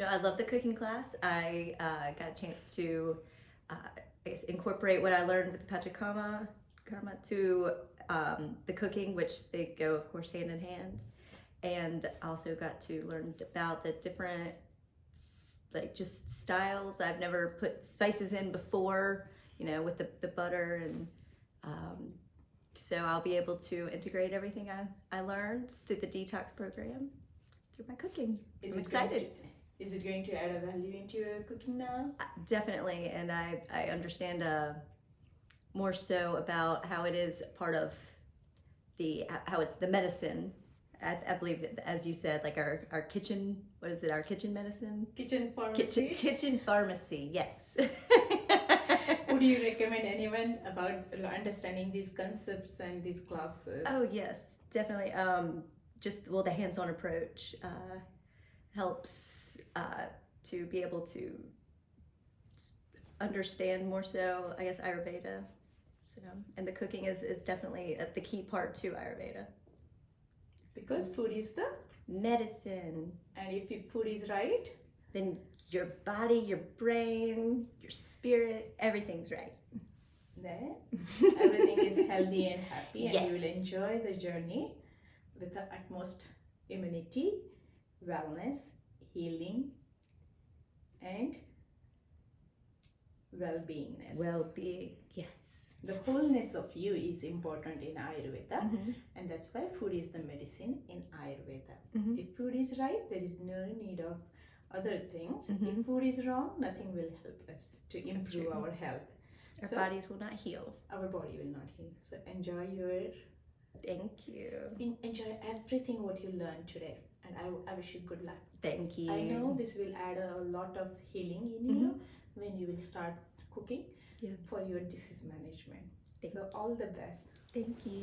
No, I love the cooking class. I got a chance to, I guess, incorporate what I learned with the Karma to the cooking, which they go, of course, hand in hand. And also got to learn about the different, like, just styles. I've never put spices in before, you know, with the butter, and so I'll be able to integrate everything I learned through the detox program through my cooking. I'm excited. Is it going to add a value into your cooking now? Definitely, and I understand more so about how it is part of how it's the medicine. I believe, as you said, like our kitchen, what is it, our kitchen medicine? Kitchen pharmacy. Kitchen pharmacy, yes. Would you recommend anyone about understanding these concepts and these classes? Oh, yes, definitely. The hands-on approach helps to be able to understand more so, I guess, Ayurveda. So, and the cooking is definitely the key part to Ayurveda. Because food is the medicine. And if your food is right, then your body, your brain, your spirit, everything's right. Then everything is healthy and happy, and yes. You will enjoy the journey with the utmost immunity, wellness, healing, and well-beingness. Well-being, yes. The wholeness of you is important in Ayurveda, and that's why food is the medicine in Ayurveda. If food is right, there is no need of other things. If food is wrong, nothing will help us to improve our health. Our bodies will not heal. Our body will not heal. So enjoy your... Thank you. Enjoy everything what you learned today. And I wish you good luck. Thank you. I know this will add a lot of healing in you when you will start cooking for your disease management. So all the best. Thank you.